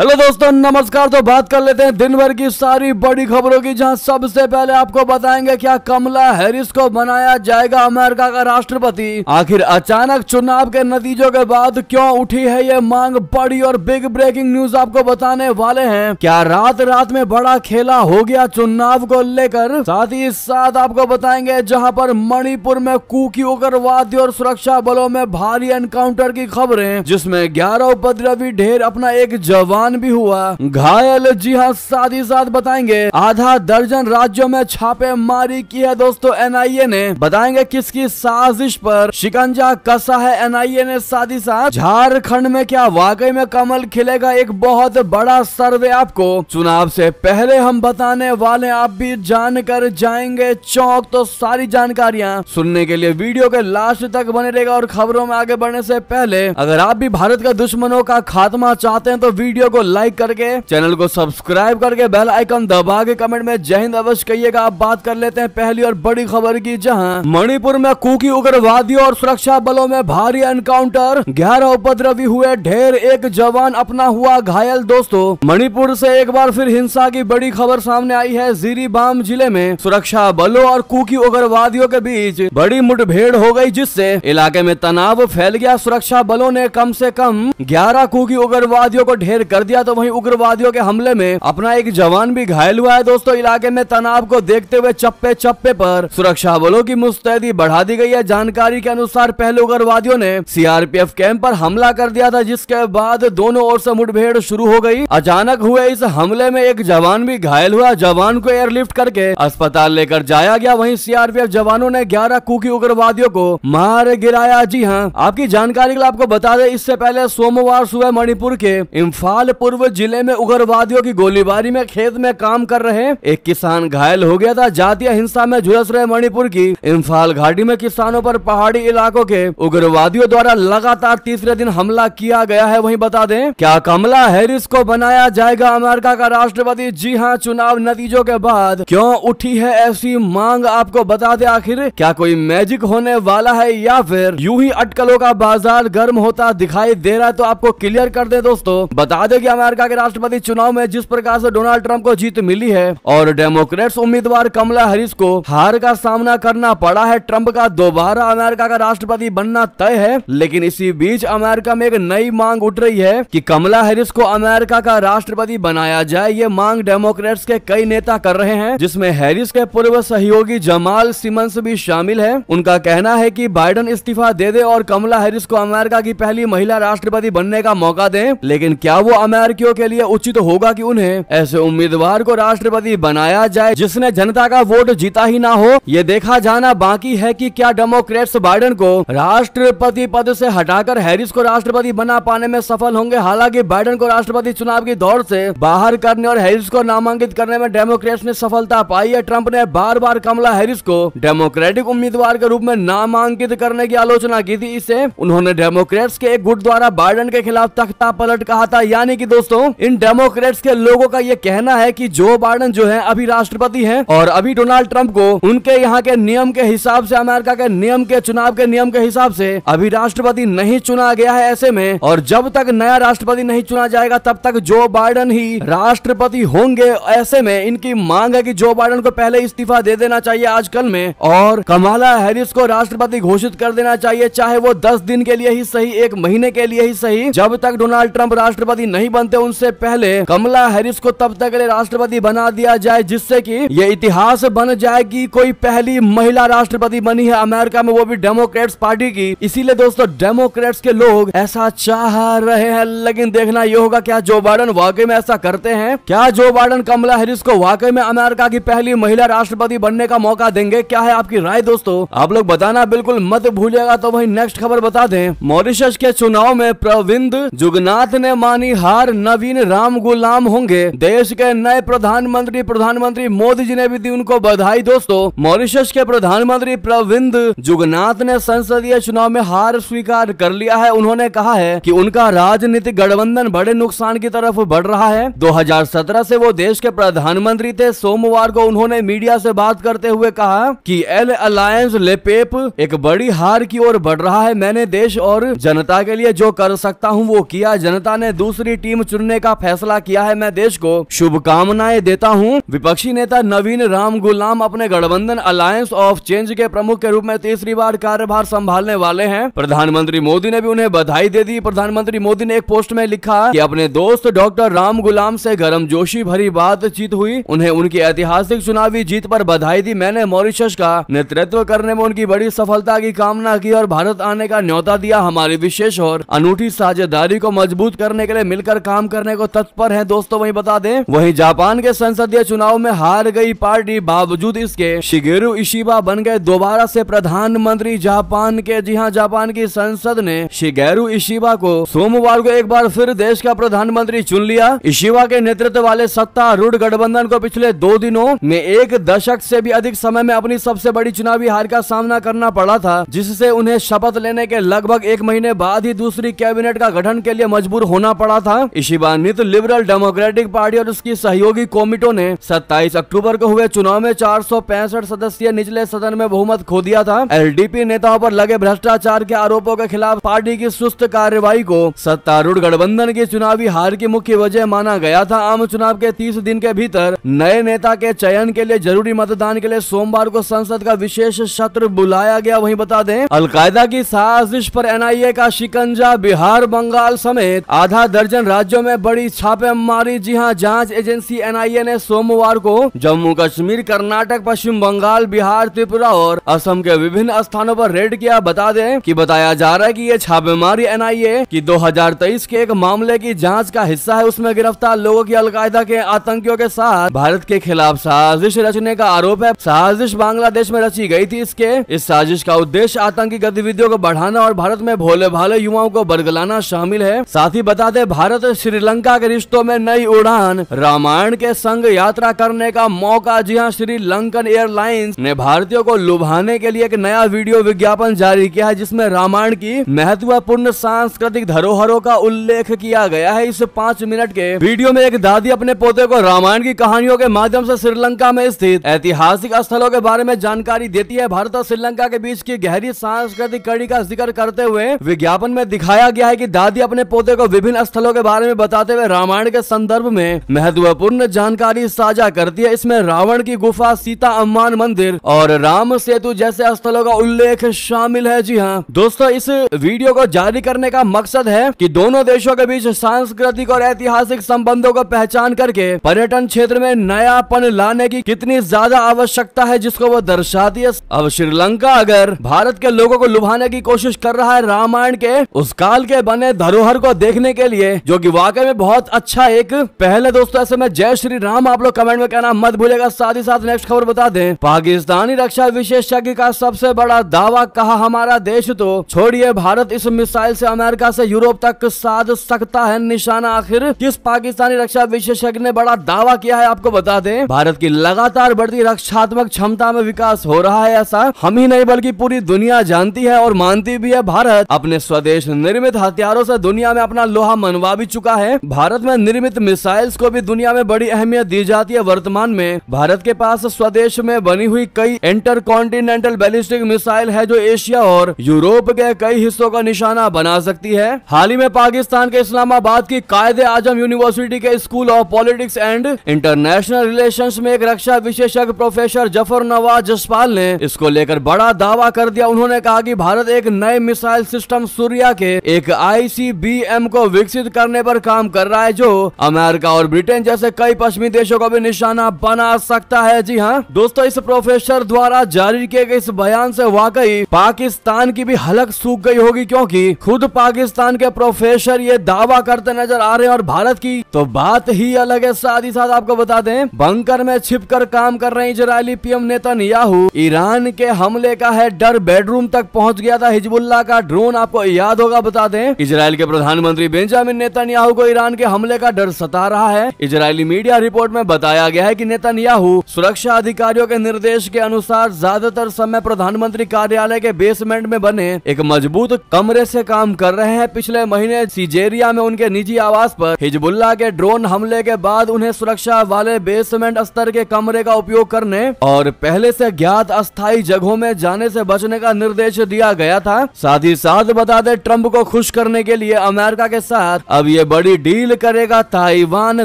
Hello दोस्तों, नमस्कार। तो बात कर लेते हैं दिन भर की सारी बड़ी खबरों की, जहां सबसे पहले आपको बताएंगे क्या कमला हैरिस को बनाया जाएगा अमेरिका का राष्ट्रपति। आखिर अचानक चुनाव के नतीजों के बाद क्यों उठी है ये मांग। बड़ी और बिग ब्रेकिंग न्यूज आपको बताने वाले हैं। क्या रात रात में बड़ा खेला हो गया चुनाव को लेकर। साथ ही साथ आपको बताएंगे जहां पर मणिपुर में कुकी उग्रवादी और सुरक्षा बलों में भारी एनकाउंटर की खबरें, जिसमें 11 उपद्रवी ढेर, अपना एक जवान भी हुआ घायल। जी हां, साथ ही साथ बताएंगे आधा दर्जन राज्यों में छापेमारी की है दोस्तों एनआईए ने। बताएंगे किसकी साजिश पर शिकंजा कसा है एनआईए ने। साथ ही साथ झारखंड में क्या वाकई में कमल खिलेगा, एक बहुत बड़ा सर्वे आपको चुनाव से पहले हम बताने वाले, आप भी जानकर जाएंगे चौंक। तो सारी जानकारियां सुनने के लिए वीडियो के लास्ट तक बने रहेगा। और खबरों में आगे बढ़ने से पहले अगर आप भी भारत के दुश्मनों का खात्मा चाहते हैं तो वीडियो को लाइक करके, चैनल को सब्सक्राइब करके, बेल आइकन दबा के कमेंट में जय हिंद अवश्य कहिएगा। आप बात कर लेते हैं पहली और बड़ी खबर की, जहां मणिपुर में कुकी उग्रवादियों और सुरक्षा बलों में भारी एनकाउंटर, 11 उपद्रवी हुए ढेर, एक जवान अपना हुआ घायल। दोस्तों, मणिपुर से एक बार फिर हिंसा की बड़ी खबर सामने आई है। जिरीबाम जिले में सुरक्षा बलों और कुकी उग्रवादियों के बीच बड़ी मुठभेड़ हो गई, जिससे इलाके में तनाव फैल गया। सुरक्षा बलों ने कम से कम 11 कुकी उग्रवादियों को ढेर कर दिया, तो वहीं उग्रवादियों के हमले में अपना एक जवान भी घायल हुआ है। दोस्तों, इलाके में तनाव को देखते हुए चप्पे चप्पे पर सुरक्षा बलों की मुस्तैदी बढ़ा दी गई है। जानकारी के अनुसार पहले उग्रवादियों ने सीआरपीएफ कैंप पर हमला कर दिया था, जिसके बाद दोनों ओर से मुठभेड़ शुरू हो गई। अचानक हुए इस हमले में एक जवान भी घायल हुआ। जवान को एयरलिफ्ट करके अस्पताल लेकर जाया गया। वहीं सीआरपीएफ जवानों ने 11 कुकी उग्रवादियों को मार गिराया। जी हां, आपकी जानकारी के लिए आपको बता दें, इससे पहले सोमवार सुबह मणिपुर के इम्फाल पूर्व जिले में उग्रवादियों की गोलीबारी में खेत में काम कर रहे एक किसान घायल हो गया था। जातीय हिंसा में झुलस रहे मणिपुर की इम्फाल घाटी में किसानों पर पहाड़ी इलाकों के उग्रवादियों द्वारा लगातार तीसरे दिन हमला किया गया है। वहीं बता दें, क्या कमला हैरिस को बनाया जाएगा अमेरिका का राष्ट्रपति। जी हां, चुनाव नतीजों के बाद क्यों उठी है ऐसी मांग, आपको बता दें। आखिर क्या कोई मैजिक होने वाला है या फिर यूं ही अटकलों का बाजार गर्म होता दिखाई दे रहा है, तो आपको क्लियर कर दे। दोस्तों, बता दें कि अमेरिका के राष्ट्रपति चुनाव में जिस प्रकार से डोनाल्ड ट्रंप को जीत मिली है और डेमोक्रेट्स उम्मीदवार कमला हैरिस को हार का सामना करना पड़ा है, ट्रंप का दोबारा अमेरिका का राष्ट्रपति बनना तय है। लेकिन इसी बीच अमेरिका में एक नई मांग उठ रही है कि कमला हैरिस को अमेरिका का राष्ट्रपति बनाया जाए। ये मांग डेमोक्रेट्स के कई नेता कर रहे हैं, जिसमें हैरिस के पूर्व सहयोगी जमाल सिमंस भी शामिल है। उनका कहना है कि बाइडेन इस्तीफा दे दे और कमला हैरिस को अमेरिका की पहली महिला राष्ट्रपति बनने का मौका दें। लेकिन क्या वो अमेरिकियों के लिए उचित होगा कि उन्हें ऐसे उम्मीदवार को राष्ट्रपति बनाया जाए जिसने जनता का वोट जीता ही ना हो। ये देखा जाना बाकी है कि क्या डेमोक्रेट्स बाइडेन को राष्ट्रपति पद से हटाकर हैरिस को राष्ट्रपति बना पाने में सफल होंगे। हालांकि बाइडेन को राष्ट्रपति चुनाव की दौड़ से बाहर करने और हैरिस को नामांकित करने में डेमोक्रेट्स ने सफलता पाई है। ट्रंप ने बार बार कमला हैरिस को डेमोक्रेटिक उम्मीदवार के रूप में नामांकित करने की आलोचना की थी। इसे उन्होंने डेमोक्रेट्स के एक गुट द्वारा बाइडेन के खिलाफ तख्ता पलट कहा था। यानी कि दोस्तों, इन डेमोक्रेट्स के लोगों का ये कहना है कि जो बाइडेन जो है अभी राष्ट्रपति हैं और अभी डोनाल्ड ट्रंप को उनके यहाँ के नियम के हिसाब से, अमेरिका के नियम के, चुनाव के नियम के हिसाब से अभी राष्ट्रपति नहीं चुना गया है। ऐसे में और जब तक नया राष्ट्रपति नहीं चुना जाएगा तब तक जो बाइडेन ही राष्ट्रपति होंगे। ऐसे में इनकी मांग है कि जो बाइडेन को पहले इस्तीफा दे देना चाहिए आजकल में और कमला हैरिस को राष्ट्रपति घोषित कर देना चाहिए, चाहे वो 10 दिन के लिए ही सही, 1 महीने के लिए ही सही। जब तक डोनाल्ड ट्रंप राष्ट्रपति नहीं बनते उनसे पहले कमला हैरिस को तब तक के लिए राष्ट्रपति बना दिया जाए, जिससे कि ये इतिहास बन जाए कि कोई पहली महिला राष्ट्रपति बनी है अमेरिका में, वो भी डेमोक्रेट्स पार्टी की। इसीलिए दोस्तों, डेमोक्रेट्स के लोग ऐसा चाह रहे हैं। लेकिन देखना ये होगा क्या जो बाइडेन वाकई में ऐसा करते हैं। क्या जो बाइडेन कमला हैरिस को वाकई में अमेरिका की पहली महिला राष्ट्रपति बनने का मौका देंगे। क्या है आपकी राय दोस्तों, आप लोग बताना बिल्कुल मत भूलिएगा। तो वही नेक्स्ट खबर बता दें, मॉरिशस के चुनाव में प्रविंद जुगनाथ ने मानी हार, नवीन राम गुलाम होंगे देश के नए प्रधानमंत्री मोदी जी ने भी दी उनको बधाई। दोस्तों, मॉरिशस के प्रधानमंत्री प्रविंद जुगनाथ ने संसदीय चुनाव में हार स्वीकार कर लिया है। उन्होंने कहा है कि उनका राजनीतिक गठबंधन बड़े नुकसान की तरफ बढ़ रहा है। 2017 से वो देश के प्रधानमंत्री थे। सोमवार को उन्होंने मीडिया से बात करते हुए कहा कि एल अलायंस लेपेप एक बड़ी हार की ओर बढ़ रहा है। मैंने देश और जनता के लिए जो कर सकता हूं वो किया। जनता ने दूसरी टीम टीम चुनने का फैसला किया है। मैं देश को शुभकामनाएं देता हूं। विपक्षी नेता नवीन राम गुलाम अपने गठबंधन अलायंस ऑफ चेंज के प्रमुख के रूप में तीसरी बार कार्यभार संभालने वाले हैं। प्रधानमंत्री मोदी ने भी उन्हें बधाई दे दी। प्रधानमंत्री मोदी ने एक पोस्ट में लिखा कि अपने दोस्त डॉक्टर राम गुलाम से गर्मजोशी भरी बातचीत हुई, उन्हें उनकी ऐतिहासिक चुनावी जीत पर बधाई दी। मैंने मॉरिशस का नेतृत्व करने में उनकी बड़ी सफलता की कामना की और भारत आने का न्योता दिया। हमारी विशेष और अनूठी साझेदारी को मजबूत करने के लिए मिलकर काम करने को तत्पर हैं। दोस्तों वहीं बता दें, वहीं जापान के संसदीय चुनाव में हार गई पार्टी बावजूद इसके शिगेरू इशिबा बन गए दोबारा से प्रधानमंत्री जापान के। जी हां, जापान की संसद ने शिगेरू इशिबा को सोमवार को एक बार फिर देश का प्रधानमंत्री चुन लिया। इशिबा के नेतृत्व वाले सत्तारूढ़ गठबंधन को पिछले 2 दिनों में 1 दशक से भी अधिक समय में अपनी सबसे बड़ी चुनावी हार का सामना करना पड़ा था, जिससे उन्हें शपथ लेने के लगभग 1 महीने बाद ही दूसरी कैबिनेट का गठन के लिए मजबूर होना पड़ा था। इशिबा नीत लिबरल डेमोक्रेटिक पार्टी और उसकी सहयोगी कोमिटो ने 27 अक्टूबर को हुए चुनाव में 465 सदस्यीय निचले सदन में बहुमत खो दिया था। एलडीपी नेताओं पर लगे भ्रष्टाचार के आरोपों के खिलाफ पार्टी की सुस्त कार्रवाई को सत्तारूढ़ गठबंधन की चुनावी हार की मुख्य वजह माना गया था। आम चुनाव के 30 दिन के भीतर नए नेता के चयन के लिए जरूरी मतदान के लिए सोमवार को संसद का विशेष सत्र बुलाया गया। वहीं बता दें, अलकायदा की साजिश पर एनआईए का शिकंजा, बिहार बंगाल समेत आधा दर्जन राज्यों में बड़ी छापेमारी। जी हां, जांच एजेंसी एनआईए ने सोमवार को जम्मू कश्मीर, कर्नाटक, पश्चिम बंगाल, बिहार, त्रिपुरा और असम के विभिन्न स्थानों पर रेड किया। बता दें कि बताया जा रहा है कि ये छापेमारी एनआईए की 2023 के एक मामले की जांच का हिस्सा है। उसमें गिरफ्तार लोगों की अलकायदा के आतंकियों के साथ भारत के खिलाफ साजिश रचने का आरोप है। साजिश बांग्लादेश में रची गई थी। इस साजिश का उद्देश्य आतंकी गतिविधियों को बढ़ाना और भारत में भोले भाले युवाओं को बरगलाना शामिल है। साथ ही बता दें, भारत श्रीलंका के रिश्तों में नई उड़ान, रामायण के संग यात्रा करने का मौका। जी हां, श्रीलंकन एयरलाइंस ने भारतीयों को लुभाने के लिए एक नया वीडियो विज्ञापन जारी किया है, जिसमें रामायण की महत्वपूर्ण सांस्कृतिक धरोहरों का उल्लेख किया गया है। इस 5 मिनट के वीडियो में एक दादी अपने पोते को रामायण की कहानियों के माध्यम से श्रीलंका में स्थित ऐतिहासिक स्थलों के बारे में जानकारी देती है। भारत और श्रीलंका के बीच की गहरी सांस्कृतिक कड़ी का जिक्र करते हुए विज्ञापन में दिखाया गया है कि दादी अपने पोते को विभिन्न स्थलों के बारे में बताते हुए रामायण के संदर्भ में महत्वपूर्ण जानकारी साझा करती है। इसमें रावण की गुफा, सीता अम्मान मंदिर और राम सेतु जैसे स्थलों का उल्लेख शामिल है। जी हाँ दोस्तों, इस वीडियो को जारी करने का मकसद है कि दोनों देशों के बीच सांस्कृतिक और ऐतिहासिक संबंधों को पहचान करके पर्यटन क्षेत्र में नयापन लाने की कितनी ज्यादा आवश्यकता है, जिसको वो दर्शाती है। अब श्रीलंका अगर भारत के लोगों को लुभाने की कोशिश कर रहा है रामायण के उस काल के बने धरोहर को देखने के लिए, जो कि वाकई में बहुत अच्छा एक पहल है। दोस्तों ऐसे में जय श्री राम आप लोग कमेंट में कहना मत भूलेगा। साथ ही साथ नेक्स्ट खबर बता दें, पाकिस्तानी रक्षा विशेषज्ञ का सबसे बड़ा दावा, कहा हमारा देश तो छोड़िए भारत इस मिसाइल से अमेरिका से यूरोप तक साध सकता है निशाना। आखिर किस पाकिस्तानी रक्षा विशेषज्ञ ने बड़ा दावा किया है, आपको बता दें भारत की लगातार बढ़ती रक्षात्मक क्षमता में विकास हो रहा है। ऐसा हम ही नहीं बल्कि पूरी दुनिया जानती है और मानती भी है। भारत अपने स्वदेश निर्मित हथियारों से दुनिया में अपना लोहा मनवा भी चुका है। भारत में निर्मित मिसाइल्स को भी दुनिया में बड़ी अहमियत दी जाती है। वर्तमान में भारत के पास स्वदेश में बनी हुई कई इंटरकॉन्टिनेंटल बैलिस्टिक मिसाइल है, जो एशिया और यूरोप के कई हिस्सों का निशाना बना सकती है। हाल ही में पाकिस्तान के इस्लामाबाद की कायदे आजम यूनिवर्सिटी के school of politics and international relations में एक रक्षा विशेषज्ञ प्रोफेसर जफर नवाज जसपाल ने इसको लेकर बड़ा दावा कर दिया। उन्होंने कहा कि भारत एक नए मिसाइल सिस्टम सूर्या के एक ICBM को विकसित करने पर काम कर रहा है, जो अमेरिका और ब्रिटेन जैसे कई पश्चिमी देशों को भी निशाना बना सकता है। जी हाँ दोस्तों, इस प्रोफेसर द्वारा जारी किए गए इस बयान से वाकई पाकिस्तान की भी हलक सूख गई होगी, क्योंकि खुद पाकिस्तान के प्रोफेसर ये दावा करते नजर आ रहे हैं और भारत की तो बात ही अलग है। साथ ही साथ आपको बता दें, बंकर में छिपकर काम कर रहे इजरायली पीएम नेतन्याहू, ईरान के हमले का है डर, बेडरूम तक पहुंच गया था हिजबुल्लाह का ड्रोन, आपको याद होगा। बता दें इजरायल के प्रधानमंत्री बेंजामिन नेतन्याहू को ईरान के हमले का डर सता रहा है। इजरायली मीडिया रिपोर्ट में बताया गया है कि नेतन्याहू सुरक्षा अधिकारियों के निर्देश के अनुसार ज्यादातर समय प्रधानमंत्री कार्यालय के बेसमेंट में बने एक मजबूत कमरे से काम कर रहे हैं। पिछले महीने सीजेरिया में उनके निजी आवास पर हिजबुल्लाह के ड्रोन हमले के बाद उन्हें सुरक्षा वाले बेसमेंट स्तर के कमरे का उपयोग करने और पहले से ज्ञात अस्थायी जगहों में जाने से बचने का निर्देश दिया गया था। साथ ही साथ बता दें, ट्रंप को खुश करने के लिए अमेरिका के साथ अब ये बड़ी डील करेगा ताइवान,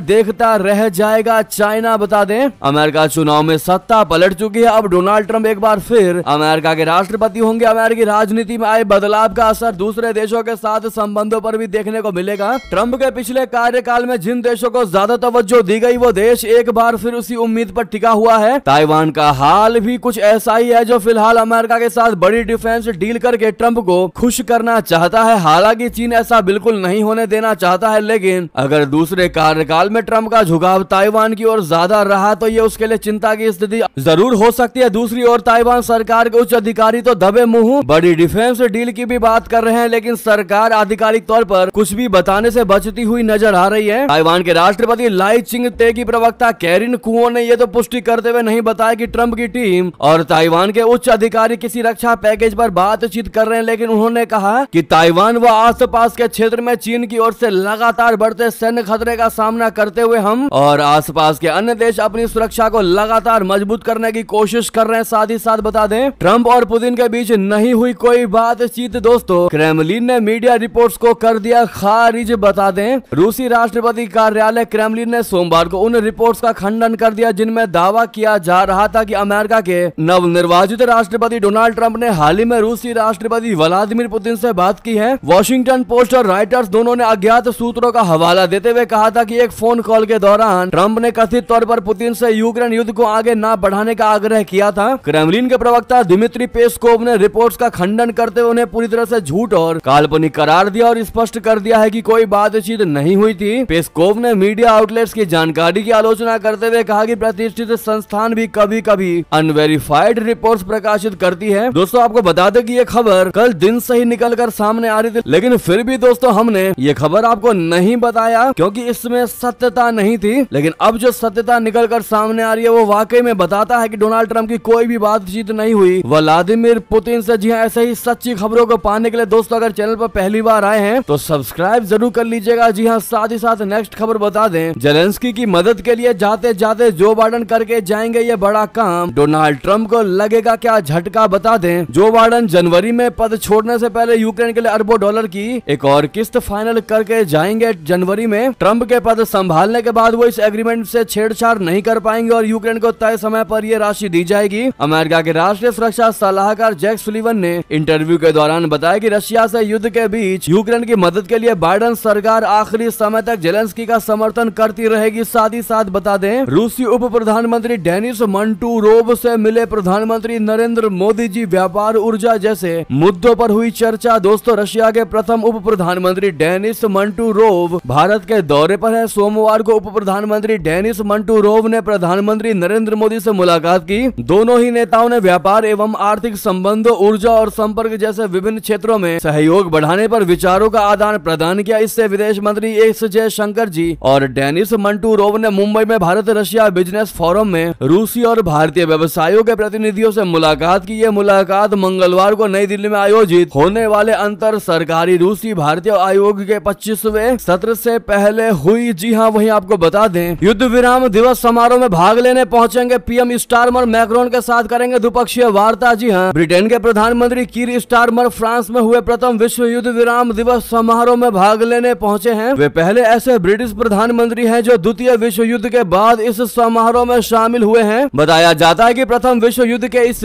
देखता रह जाएगा चाइना। बता दें अमेरिका चुनाव में सत्ता पलट चुकी है। अब डोनाल्ड ट्रंप एक बार फिर अमेरिका के राष्ट्रपति होंगे। अमेरिकी राजनीति में आए बदलाव का असर दूसरे देशों के साथ संबंधों पर भी देखने को मिलेगा। ट्रंप के पिछले कार्यकाल में जिन देशों को ज्यादा तवज्जो दी गई वो देश एक बार फिर उसी उम्मीद पर टिका हुआ है। ताइवान का हाल भी कुछ ऐसा ही है जो फिलहाल अमेरिका के साथ बड़ी डिफेंस डील करके ट्रंप को खुश करना चाहता है। हालांकि चीन ऐसा बिल्कुल नहीं होने देना चाहता है, लेकिन अगर दूसरे कार्यकाल में ट्रंप का झुकाव ताइवान की ओर ज्यादा रहा तो ये उसके लिए चिंता की स्थिति जरूर हो सकती है। दूसरी ओर ताइवान सरकार के उच्च अधिकारी तो दबे मुंह बड़ी डिफेंस डील की भी बात कर रहे हैं, लेकिन सरकार आधिकारिक तौर पर कुछ भी बताने से बचती हुई नजर आ रही है। ताइवान के राष्ट्रपति लाई चिंग ते की प्रवक्ता कैरिन कुओ ने यह तो पुष्टि करते हुए नहीं बताया कि ट्रंप की टीम और ताइवान के उच्च अधिकारी किसी रक्षा पैकेज पर बातचीत कर रहे हैं, लेकिन उन्होंने कहा कि ताइवान व आसपास के क्षेत्र में चीन की ओर से लगातार बढ़ते सैन्य खतरे का सामना करते हुए हम और आसपास के अन्य देश अपनी सुरक्षा को लगातार मजबूत करने की कोशिश कर रहे हैं। साथ ही साथ बता दें ट्रंप और पुतिन के बीच नहीं हुई कोई बातचीत। दोस्तों क्रेमलिन ने मीडिया रिपोर्ट्स को कर दिया खारिज। बता दें रूसी राष्ट्रपति कार्यालय क्रेमलिन ने सोमवार को उन रिपोर्ट्स का खंडन कर दिया जिनमें दावा किया जा रहा था कि अमेरिका के नवनिर्वाचित राष्ट्रपति डोनाल्ड ट्रंप ने हाल ही में रूसी राष्ट्रपति व्लादिमीर पुतिन से बात की है। वॉशिंगटन पोस्ट और रॉयटर्स दोनों ने अज्ञात सूत्रों का हवाला देते हुए कहा था कि एक फोन कॉल के दौरान ट्रंप ने कथित तौर पर पुतिन से यूक्रेन युद्ध को आगे न बढ़ाने का आग्रह किया था। क्रेमलिन के प्रवक्ता दिमित्री पेस्कोव ने रिपोर्ट्स का खंडन करते हुए उन्हें पूरी तरह से झूठ और काल्पनिक करार दिया और स्पष्ट कर दिया है कि कोई बातचीत नहीं हुई थी। पेस्कोव ने मीडिया आउटलेट्स की जानकारी की आलोचना करते हुए कहा कि प्रतिष्ठित संस्थान भी कभी कभी अनवेरिफाइड रिपोर्ट्स प्रकाशित करती है। दोस्तों आपको बता दें कि ये खबर कल दिन से ही निकल कर सामने आ रही थी, लेकिन फिर भी दोस्तों हमने ये खबर आपको नहीं बताया क्योंकि इसमें सत्यता नहीं थी। लेकिन अब जो सत्यता निकल कर सामने आ रही है वो वाकई में बताता है कि डोनाल्ड ट्रंप की कोई भी बातचीत नहीं हुई व्लादिमीर पुतिन से। जी हाँ, ऐसे ही सच्ची खबरों को पाने के लिए दोस्तों अगर चैनल पर पहली बार आए हैं तो सब्सक्राइब जरूर कर लीजिएगा। जी हाँ, साथ ही साथ नेक्स्ट खबर बता दें जेलेंस्की की मदद के लिए जाते जाते जो बाइडेन करके जाएंगे ये बड़ा काम, डोनाल्ड ट्रंप को लगेगा क्या झटका। बता दें जो बाइडेन जनवरी में पद छोड़ने से पहले यूक्रेन के लिए अरबों डॉलर की एक और किस्त फाइनल करके जाएंगे जनवरी में। ट्रंप के पद संभालने के बाद वो इस एग्रीमेंट से छेड़छाड़ नहीं कर पाएंगे और यूक्रेन को तय समय पर ये राशि दी जाएगी। अमेरिका के राष्ट्रीय सुरक्षा सलाहकार जैक सुलिवन ने इंटरव्यू के दौरान बताया कि रशिया से युद्ध के बीच यूक्रेन की मदद के लिए बाइडेन सरकार आखिरी समय तक जेलेंस्की का समर्थन करती रहेगी। साथ ही साथ बता दें रूसी उप प्रधानमंत्री डेनिस मंटूरोव से मिले प्रधानमंत्री नरेंद्र मोदी जी। व्यापार, ऊर्जा जैसे मुद्दों पर हुई चर्चा। दोस्तों रशिया के प्रथम उप प्रधानमंत्री डेनिस मंटूरोव भारत के दौरे पर है। सोमवार को उप प्रधानमंत्री डेनिस मंटूरोव ने प्रधानमंत्री नरेंद्र मोदी से मुलाकात की। दोनों ही नेताओं ने व्यापार एवं आर्थिक संबंधों, ऊर्जा और संपर्क जैसे विभिन्न क्षेत्रों में सहयोग बढ़ाने पर विचारों का आदान प्रदान किया। इससे विदेश मंत्री एस जयशंकर जी और डेनिस मंटूरोव ने मुंबई में भारत रशिया बिजनेस फोरम में रूसी और भारतीय व्यवसायियों के प्रतिनिधियों से मुलाकात की। यह मुलाकात मंगलवार को नई दिल्ली में आयोजित होने वाले अंतर सरकारी रूसी भारतीय आयोग के 25वें सत्र से पहले हुई। जी हाँ, वहीं आपको बता दें युद्ध विराम दिवस समारोह में भाग लेने पहुंचेंगे पीएम स्टारमर, मैक्रोन के साथ करेंगे द्विपक्षीय वार्ता। जी हाँ, ब्रिटेन के प्रधानमंत्री कीर स्टारमर फ्रांस में हुए प्रथम विश्व युद्ध विराम दिवस समारोह में भाग लेने पहुंचे हैं। वे पहले ऐसे ब्रिटिश प्रधानमंत्री हैं जो द्वितीय विश्व युद्ध के बाद इस समारोह में शामिल हुए हैं। बताया जाता है कि प्रथम विश्व युद्ध के इस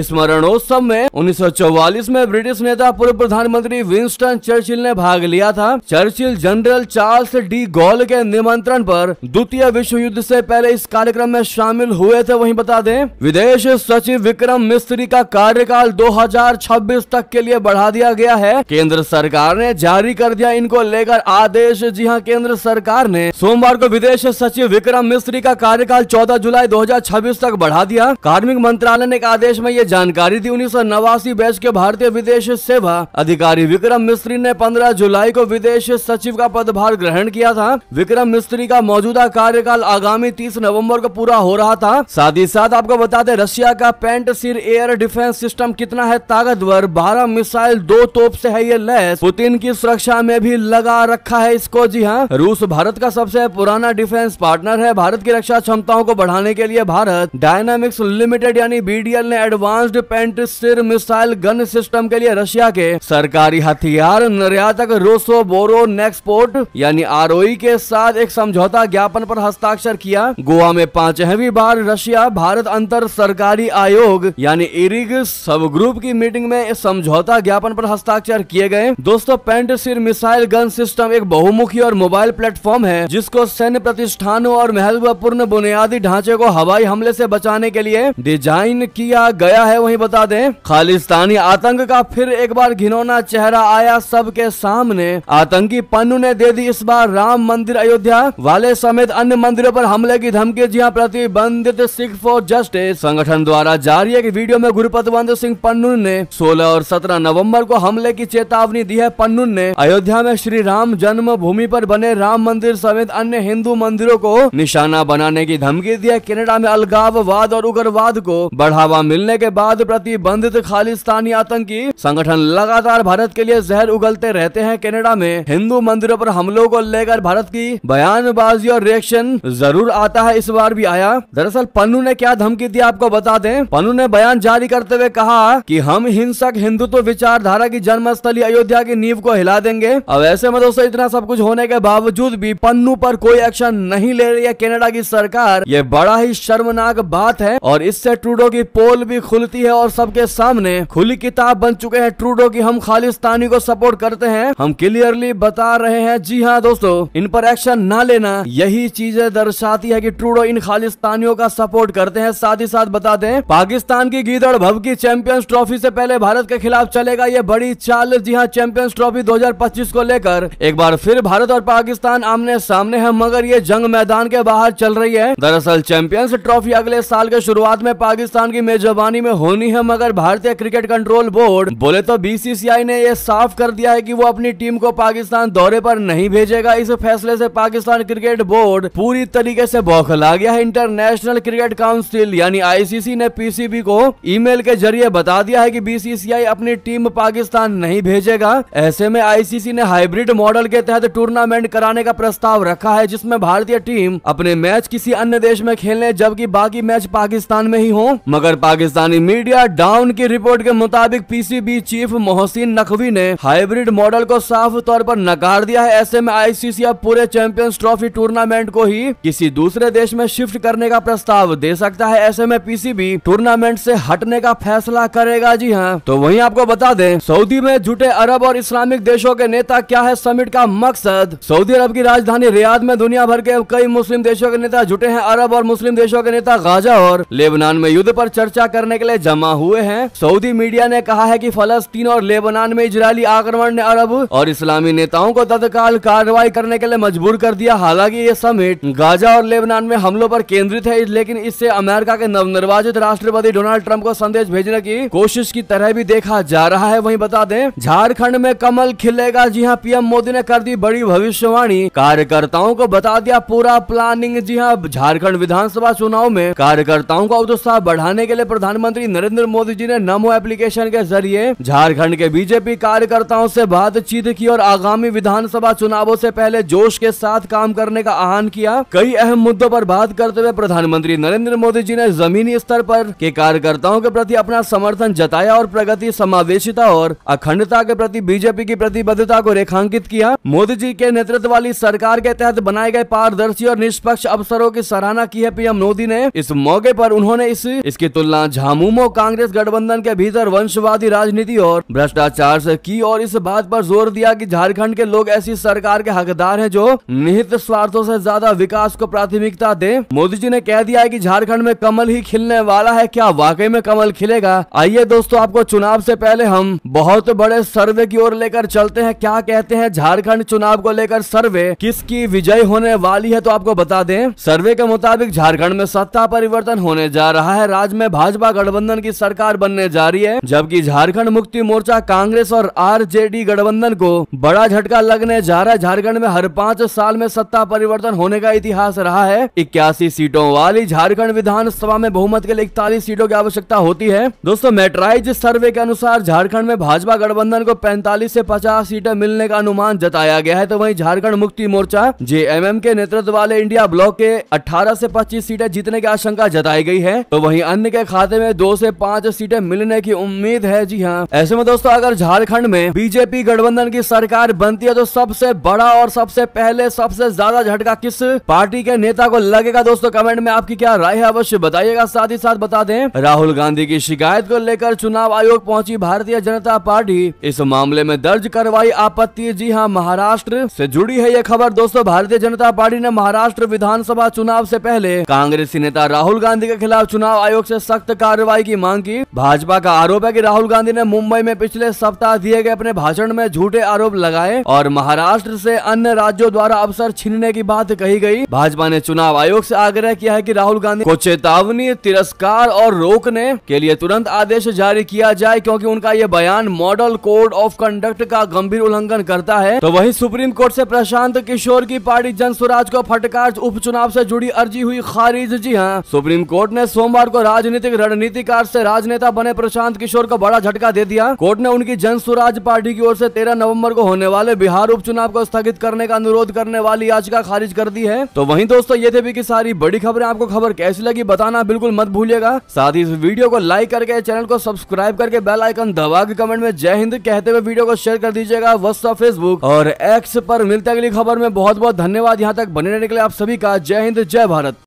स्मरणोत्सव में 1944 में ब्रिटिश नेता पूर्व प्रधानमंत्री विंस्टन चर्चिल ने भाग लिया था। Churchill general Charles de Gaulle के निमंत्रण पर द्वितीय विश्व युद्ध से पहले इस कार्यक्रम में शामिल हुए थे। वहीं बता दें विदेश सचिव विक्रम मिस्त्री का कार्यकाल 2026 तक के लिए बढ़ा दिया गया है। केंद्र सरकार ने जारी कर दिया इनको लेकर आदेश। जी हां, केंद्र सरकार ने सोमवार को विदेश सचिव विक्रम मिस्त्री का कार्यकाल 14 जुलाई 2026 तक बढ़ा दिया। कार्मिक मंत्रालय ने एक आदेश में ये जानकारी दी। 1989 बैच के भारतीय विदेश सेवा अधिकारी विक्रम मिस्त्री ने 15 जुलाई को विदेश सचिव का पदभार ग्रहण किया था। विक्रम मिस्त्री का मौजूदा कार्यकाल आगामी 30 नवंबर को पूरा हो रहा था। साथ ही साथ आपको बता दें रशिया का पेंटसिर एयर डिफेंस सिस्टम कितना है ताकतवर, 12 मिसाइल 2 तोप से है ये लैस। पुतिन की सुरक्षा में भी लगा रखा है इसको। जी हाँ, रूस भारत का सबसे पुराना डिफेंस पार्टनर है। भारत की रक्षा क्षमताओं को बढ़ाने के लिए भारत डायनामिक्स लिमिटेड यानी बीडीएल ने एडवांस्ड पेंटसिर मिसाइल गन सिस्टम के लिए रशिया के सरकारी हथियार निर्यातक रोसोबोरोनेक्स एक्सपोर्ट यानी ROE के साथ एक समझौता ज्ञापन पर हस्ताक्षर किया। गोवा में 5वीं बार रशिया भारत अंतर सरकारी आयोग यानी इरिग सब ग्रुप की मीटिंग में इस समझौता ज्ञापन पर हस्ताक्षर किए गए। दोस्तों, पेंटसिर मिसाइल गन सिस्टम एक बहुमुखी और मोबाइल प्लेटफॉर्म है जिसको सैन्य प्रतिष्ठानों और महत्वपूर्ण बुनियादी ढांचे को हवाई हमले से बचाने के लिए डिजाइन किया गया है। वहीं बता दें, खालिस्तानी आतंक का फिर एक बार घिनौना चेहरा आया सबके सामने। आतंकी पन्नू ने दे दी इस बार राम मंदिर अयोध्या वाले समेत अन्य मंदिरों पर हमले की धमकी। जी हां, प्रतिबंधित सिख फॉर जस्टिस संगठन द्वारा जारी एक वीडियो में गुरुपतवंत सिंह पन्नू ने 16 और 17 नवंबर को हमले की चेतावनी दी है। पन्नू ने अयोध्या में श्री राम जन्मभूमि पर बने राम मंदिर समेत अन्य हिंदू मंदिरों को निशाना बनाने की धमकी दी है। कनाडा में अलगाववाद और उग्रवाद को बढ़ावा मिलने के बाद प्रतिबंधित खालिस्तानी आतंकी संगठन लगातार भारत के लिए जहर उगलते रहते हैं। कनाडा में हिंदू मंदिरों पर हमलों को लेकर भारत की बयानबाजी और रिएक्शन जरूर आता है, इस बार भी आया। दरअसल पन्नू ने क्या धमकी दी आपको बता दें। पन्नू ने बयान जारी करते हुए कहा कि हम हिंसक हिंदुत्व विचारधारा की जन्मस्थली अयोध्या की नींव को हिला देंगे। अब ऐसे में दोस्तों, इतना सब कुछ होने के बावजूद भी पन्नू पर कोई एक्शन नहीं ले रही है कनाडा की सरकार। ये बड़ा ही शर्मनाक बात है और इससे ट्रूडो की पोल भी खुलती है और सबके सामने खुली किताब बन चुके हैं ट्रूडो की हम खालिस्तानी को सपोर्ट करते हैं। हम क्लियरली बता रहे हैं, जी हाँ दोस्तों, इन पर एक्शन ना लेना यही चीजें दर्शाती है कि ट्रूडो इन खालिस्तानियों का सपोर्ट करते हैं। साथ ही साथ बता दें, पाकिस्तान की गीदड़ भभकी चैंपियंस ट्रॉफी से पहले भारत के खिलाफ चलेगा ये बड़ी चाल। जी हाँ, चैंपियंस ट्रॉफी 2025 को लेकर एक बार फिर भारत और पाकिस्तान आमने सामने है, मगर ये जंग मैदान के बाहर चल रही है। दरअसल चैंपियंस ट्रॉफी अगले साल के शुरुआत में पाकिस्तान की मेजबानी में होनी है, मगर भारतीय क्रिकेट कंट्रोल बोर्ड बोले तो BCCI ने यह साफ कर दिया है कि वो अपनी टीम को पाकिस्तान दौरे पर नहीं भेजेगा। इस फैसले से पाकिस्तान क्रिकेट बोर्ड पूरी तरीके से बौखला गया है। इंटरनेशनल क्रिकेट काउंसिल यानी ICC ने PCB को ईमेल के जरिए बता दिया है कि BCCI अपनी टीम पाकिस्तान नहीं भेजेगा। ऐसे में ICC ने हाइब्रिड मॉडल के तहत टूर्नामेंट कराने का प्रस्ताव रखा है जिसमें भारतीय टीम अपने मैच किसी अन्य देश में खेलने जबकि बाकी मैच पाकिस्तान में ही हो। मगर पाकिस्तानी मीडिया डाउन की रिपोर्ट के मुताबिक PCB चीफ मोहसिन नकवी ने हाइब्रिड मॉडल को साफ तौर पर नकार दिया है। ऐसे में ICC अब पूरे चैंपियंस ट्रॉफी टूर्नामेंट को ही किसी दूसरे देश में शिफ्ट करने का प्रस्ताव दे सकता है। ऐसे में PCB टूर्नामेंट से हटने का फैसला करेगा। जी हाँ, तो वहीं आपको बता दें, सऊदी में जुटे अरब और इस्लामिक देशों के नेता। क्या है समिट का मकसद? सऊदी अरब की राजधानी रियाद में दुनिया भर के कई मुस्लिम देशों के नेता जुटे हैं। अरब और मुस्लिम देशों के नेता गाजा और लेबनान में युद्ध पर चर्चा करने के लिए जमा हुए हैं। सऊदी मीडिया ने कहा है कि फलस्तीन और लेबनान में इजरायली आक्रमण ने अरब और इस्लामी नेताओं को तत्काल कार्रवाई करने के लिए मजबूर कर दिया। हालांकि ये समिट गाजा और लेबनान में हमलों पर केंद्रित है, लेकिन इससे अमेरिका के नवनिर्वाचित राष्ट्रपति डोनाल्ड ट्रंप को संदेश भेजने की कोशिश की तरह भी देखा जा रहा है। वहीं बता दें, झारखंड में कमल खिलेगा। जी हाँ, PM मोदी ने कर दी बड़ी भविष्यवाणी, कार्यकर्ताओं को बता दिया पूरा प्लानिंग। जी हाँ, झारखंड विधानसभा चुनाव में कार्यकर्ताओं का उत्साह बढ़ाने के लिए प्रधानमंत्री नरेंद्र मोदी जी ने नमो एप्लीकेशन के जरिए झारखंड के BJP कार्यकर्ताओं से बातचीत की और आगामी विधानसभा चुनावों से पहले जोश के साथ काम करने का आह्वान किया। कई अहम मुद्दों पर बात करते हुए प्रधानमंत्री नरेंद्र मोदी जी ने जमीनी स्तर पर के कार्यकर्ताओं के प्रति अपना समर्थन जताया और प्रगति, समावेशिता और अखंडता के प्रति BJP की प्रतिबद्धता को रेखांकित किया। मोदी जी के नेतृत्व वाली सरकार के तहत बनाए गए पारदर्शी और निष्पक्ष अवसरों की सराहना की है PM मोदी ने। इस मौके पर उन्होंने इसकी तुलना झामुमो कांग्रेस गठबंधन के भीतर वंशवादी राजनीति और भ्रष्टाचार से की और इस बात पर जोर दिया कि झारखंड के लोग ऐसी सरकार के हकदार हैं जो निहित स्वार्थों से ज्यादा विकास को प्राथमिकता दे। मोदी जी ने कह दिया है कि झारखंड में कमल ही खिलने वाला है। क्या वाकई में कमल खिलेगा? आइए दोस्तों, आपको चुनाव से पहले हम बहुत बड़े सर्वे की ओर लेकर चलते हैं। क्या कहते हैं झारखंड चुनाव को लेकर सर्वे, किसकी विजय होने वाली है? तो आपको बता दें, सर्वे के मुताबिक झारखंड में सत्ता परिवर्तन होने जा रहा है। राज्य में भाजपा गठबंधन की सरकार बनने जा रही है, जबकि झारखंड मुक्ति मोर्चा कांग्रेस और RJD गठबंधन को बड़ा झटका लगने जा रहा है। झारखंड में हर 5 साल में सत्ता परिवर्तन होने का इतिहास रहा है। 81 सीटों वाली झारखंड विधानसभा में बहुमत के लिए 41 सीटों की आवश्यकता होती है। दोस्तों, मेट्राइज सर्वे के अनुसार झारखंड में भाजपा गठबंधन को 45 से 50 सीटें मिलने का अनुमान जताया गया है। तो वहीं झारखंड मुक्ति मोर्चा JMM के नेतृत्व वाले इंडिया ब्लॉक के 18 से 25 सीटें जीतने की आशंका जताई गई है। तो वहीं अन्य के खाते में 2 से 5 सीटें मिलने की उम्मीद है। जी हाँ, ऐसे में दोस्तों, अगर झारखंड में BJP गठबंधन की सरकार बनती है तो तो सबसे बड़ा और सबसे पहले सबसे ज्यादा झटका किस पार्टी के नेता को लगेगा? दोस्तों कमेंट में आपकी क्या राय है अवश्य बताइएगा। साथ ही साथ बता दें, राहुल गांधी की शिकायत को लेकर चुनाव आयोग पहुंची भारतीय जनता पार्टी, इस मामले में दर्ज करवाई आपत्ति। जी हां, महाराष्ट्र से जुड़ी है यह खबर। दोस्तों भारतीय जनता पार्टी ने महाराष्ट्र विधानसभा चुनाव से पहले कांग्रेसी नेता राहुल गांधी के खिलाफ चुनाव आयोग से सख्त कार्रवाई की मांग की। भाजपा का आरोप है कि राहुल गांधी ने मुंबई में पिछले सप्ताह दिए गए अपने भाषण में झूठे आरोप लगाए और महाराष्ट्र से अन्य राज्यों द्वारा अवसर छीनने की बात कही गई। भाजपा ने चुनाव आयोग से आग्रह किया है कि राहुल गांधी को चेतावनी, तिरस्कार और रोकने के लिए तुरंत आदेश जारी किया जाए, क्योंकि उनका यह बयान मॉडल कोड ऑफ कंडक्ट का गंभीर उल्लंघन करता है। तो वहीं सुप्रीम कोर्ट से प्रशांत किशोर की पार्टी जन स्वराज को फटकार, उपचुनाव से जुड़ी अर्जी हुई खारिज। जी हां, सुप्रीम कोर्ट ने सोमवार को राजनीतिक रणनीतिकार से राजनेता बने प्रशांत किशोर को बड़ा झटका दे दिया। कोर्ट ने उनकी जन स्वराज पार्टी की ओर से 13 नवंबर को होने वाले बिहार उपचुनाव को स्थगित करने का अनुरोध करने वाली याचिका खारिज कर दी है। तो वहीं दोस्तों ये थे भी की सारी बड़ी खबरें। आपको खबर कैसी लगी बताना बिल्कुल मत भूलिएगा। साथ ही इस वीडियो को लाइक करके, चैनल को सब्सक्राइब करके, बेल आइकन दबा के कमेंट में जय हिंद कहते हुए वीडियो को शेयर कर दीजिएगा व्हाट्सएप, फेसबुक और एक्स पर। मिलते अगली खबर में। बहुत बहुत धन्यवाद यहाँ तक बने रहने के लिए आप सभी का। जय हिंद, जय भारत।